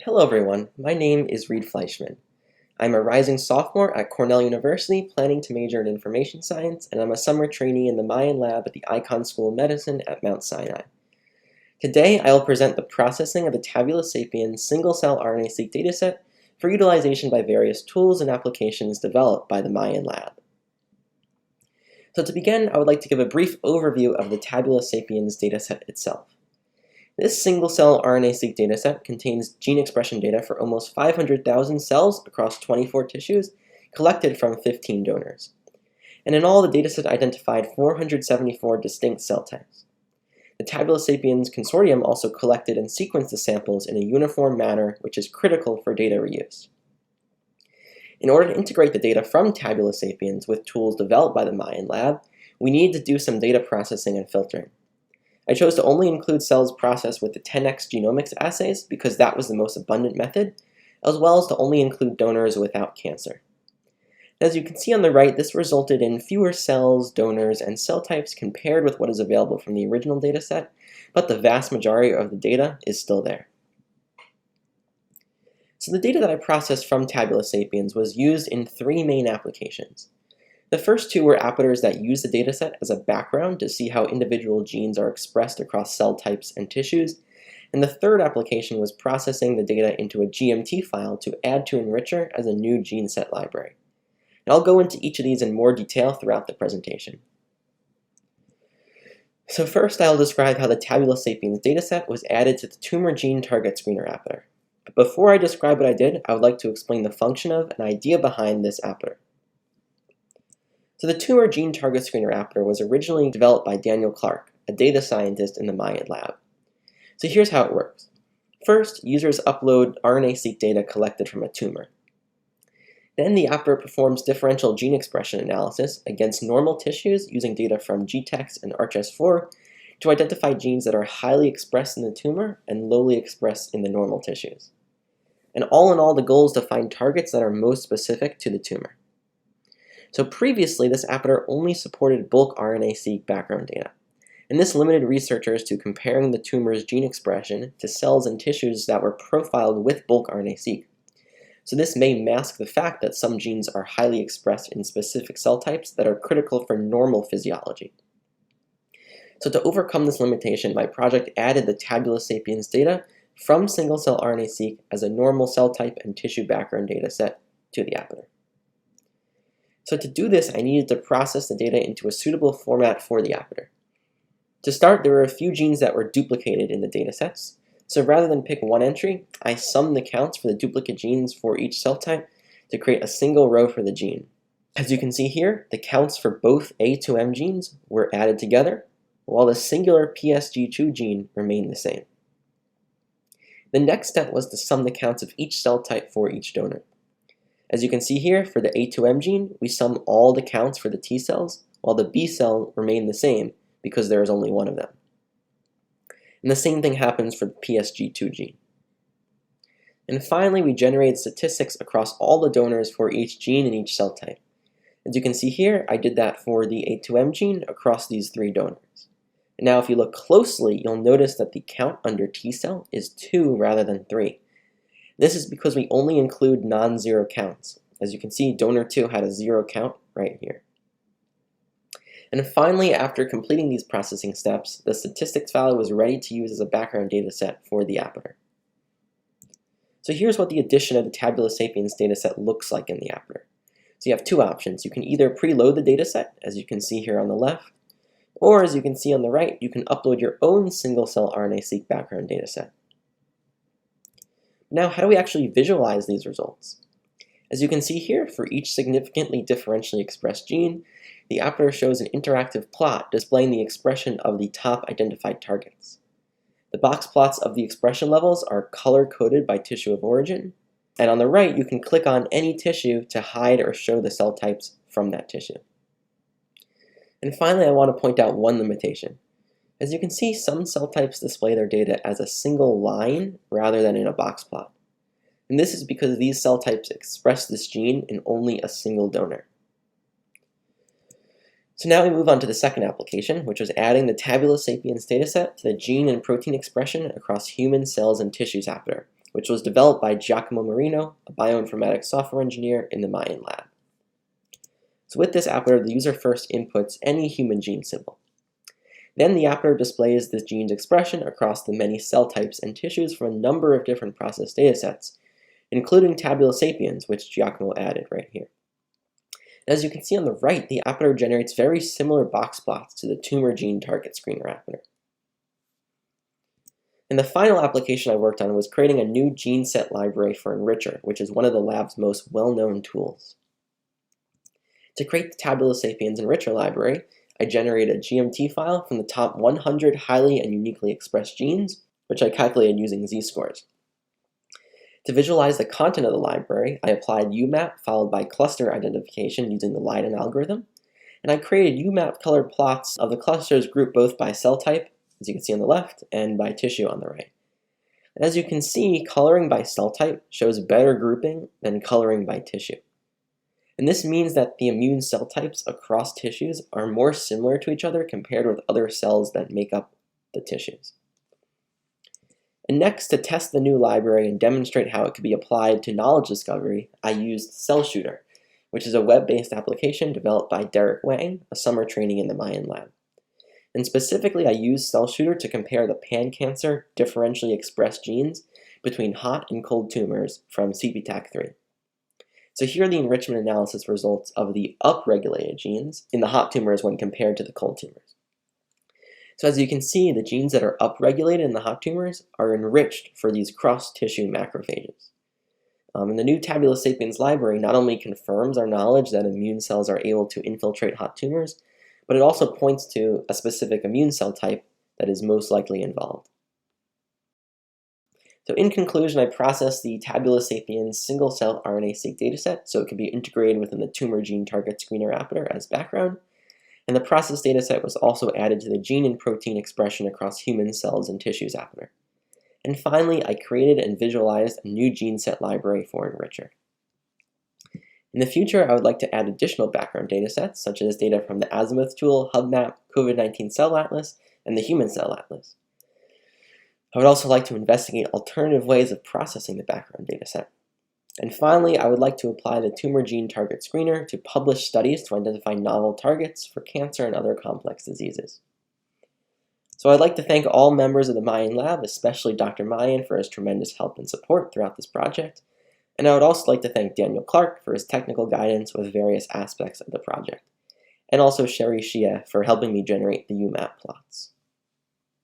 Hello everyone, my name is Reid Fleishman. I'm a rising sophomore at Cornell University planning to major in information science, and I'm a summer trainee in the Mayan lab at the Icahn School of Medicine at Mount Sinai. Today I will present the processing of the Tabula Sapiens single-cell RNA-seq dataset for utilization by various tools and applications developed by the Mayan lab. So to begin, I would like to give a brief overview of the Tabula Sapiens dataset itself. This single-cell RNA-seq dataset contains gene expression data for almost 500,000 cells across 24 tissues collected from 15 donors. And in all, the dataset identified 474 distinct cell types. The Tabula Sapiens Consortium also collected and sequenced the samples in a uniform manner, which is critical for data reuse. In order to integrate the data from Tabula Sapiens with tools developed by the Mayan lab, we need to do some data processing and filtering. I chose to only include cells processed with the 10x genomics assays because that was the most abundant method, as well as to only include donors without cancer. As you can see on the right, this resulted in fewer cells, donors, and cell types compared with what is available from the original dataset, but the vast majority of the data is still there. So the data that I processed from Tabula Sapiens was used in three main applications. The first two were Appyters that use the dataset as a background to see how individual genes are expressed across cell types and tissues, and the third application was processing the data into a GMT file to add to Enrichr as a new gene set library. And I'll go into each of these in more detail throughout the presentation. So first I'll describe how the Tabula Sapiens dataset was added to the Tumor gene target screener Appyter. But before I describe what I did, I would like to explain the function of and idea behind this Appyter. So the Tumor gene target screener Appyter was originally developed by Daniel Clark, a data scientist in the Mayan lab. So here's how it works. First, users upload RNA-seq data collected from a tumor. Then the Appyter performs differential gene expression analysis against normal tissues using data from GTEx and ArchS4 to identify genes that are highly expressed in the tumor and lowly expressed in the normal tissues. And all in all, the goal is to find targets that are most specific to the tumor. So previously, this Appyter only supported bulk RNA-seq background data, and this limited researchers to comparing the tumor's gene expression to cells and tissues that were profiled with bulk RNA-seq. So this may mask the fact that some genes are highly expressed in specific cell types that are critical for normal physiology. So to overcome this limitation, my project added the Tabula Sapiens data from single-cell RNA-seq as a normal cell type and tissue background data set to the Appyter. So to do this, I needed to process the data into a suitable format for the Appyter. To start, there were a few genes that were duplicated in the datasets. So rather than pick one entry, I summed the counts for the duplicate genes for each cell type to create a single row for the gene. As you can see here, the counts for both A2M genes were added together, while the singular PSG2 gene remained the same. The next step was to sum the counts of each cell type for each donor. As you can see here, for the A2M gene, we sum all the counts for the T cells, while the B cell remained the same because there is only one of them. And the same thing happens for the PSG2 gene. And finally, we generated statistics across all the donors for each gene and each cell type. As you can see here, I did that for the A2M gene across these three donors. And now if you look closely, you'll notice that the count under T cell is 2 rather than 3. This is because we only include non-zero counts. As you can see, donor 2 had a 0 count right here. And finally, after completing these processing steps, the statistics file was ready to use as a background data set for the Appyter. So here's what the addition of the Tabula Sapiens dataset looks like in the Appyter. So you have two options. You can either preload the dataset, as you can see here on the left, or as you can see on the right, you can upload your own single-cell RNA-seq background dataset. Now, how do we actually visualize these results? As you can see here, for each significantly differentially expressed gene, the Appyter shows an interactive plot displaying the expression of the top identified targets. The box plots of the expression levels are color-coded by tissue of origin, and on the right, you can click on any tissue to hide or show the cell types from that tissue. And finally, I want to point out one limitation. As you can see, some cell types display their data as a single line rather than in a box plot. And this is because these cell types express this gene in only a single donor. So now we move on to the second application, which was adding the Tabula Sapiens dataset to the gene and protein expression across human cells and tissues Appyter, which was developed by Giacomo Marino, a bioinformatics software engineer in the Mayan lab. So with this Appyter, the user first inputs any human gene symbol. Then the Appyter displays the gene's expression across the many cell types and tissues from a number of different process datasets, including Tabula Sapiens, which Giacomo added right here. As you can see on the right, the Appyter generates very similar box plots to the tumor gene target screener Appyter. And the final application I worked on was creating a new gene set library for Enrichr, which is one of the lab's most well-known tools. To create the Tabula Sapiens Enrichr library, I generated a GMT file from the top 100 highly and uniquely expressed genes, which I calculated using z-scores. To visualize the content of the library, I applied UMAP followed by cluster identification using the Leiden algorithm, and I created UMAP colored plots of the clusters grouped both by cell type, as you can see on the left, and by tissue on the right. And as you can see, coloring by cell type shows better grouping than coloring by tissue. And this means that the immune cell types across tissues are more similar to each other compared with other cells that make up the tissues. And next, to test the new library and demonstrate how it could be applied to knowledge discovery, I used CellShooter, which is a web-based application developed by Derek Wang, a summer trainee in the Mayan lab. And specifically, I used CellShooter to compare the pan-cancer differentially expressed genes between hot and cold tumors from CPTAC3. So here are the enrichment analysis results of the upregulated genes in the hot tumors when compared to the cold tumors. So as you can see, the genes that are upregulated in the hot tumors are enriched for these cross-tissue macrophages. And the new Tabula Sapiens library not only confirms our knowledge that immune cells are able to infiltrate hot tumors, but it also points to a specific immune cell type that is most likely involved. So in conclusion, I processed the Tabula Sapiens single-cell RNA-seq dataset so it could be integrated within the tumor gene target screener Appyter as background. And the process dataset was also added to the gene and protein expression across human cells and tissues Appyter. And finally, I created and visualized a new gene set library for Enrichr. In the future, I would like to add additional background datasets, such as data from the Azimuth tool, HubMap, COVID-19 Cell Atlas, and the Human Cell Atlas. I would also like to investigate alternative ways of processing the background dataset. And finally, I would like to apply the tumor gene target screener to publish studies to identify novel targets for cancer and other complex diseases. So I'd like to thank all members of the Mayan lab, especially Dr. Mayan for his tremendous help and support throughout this project. And I would also like to thank Daniel Clark for his technical guidance with various aspects of the project. And also Sherry Shia for helping me generate the UMAP plots.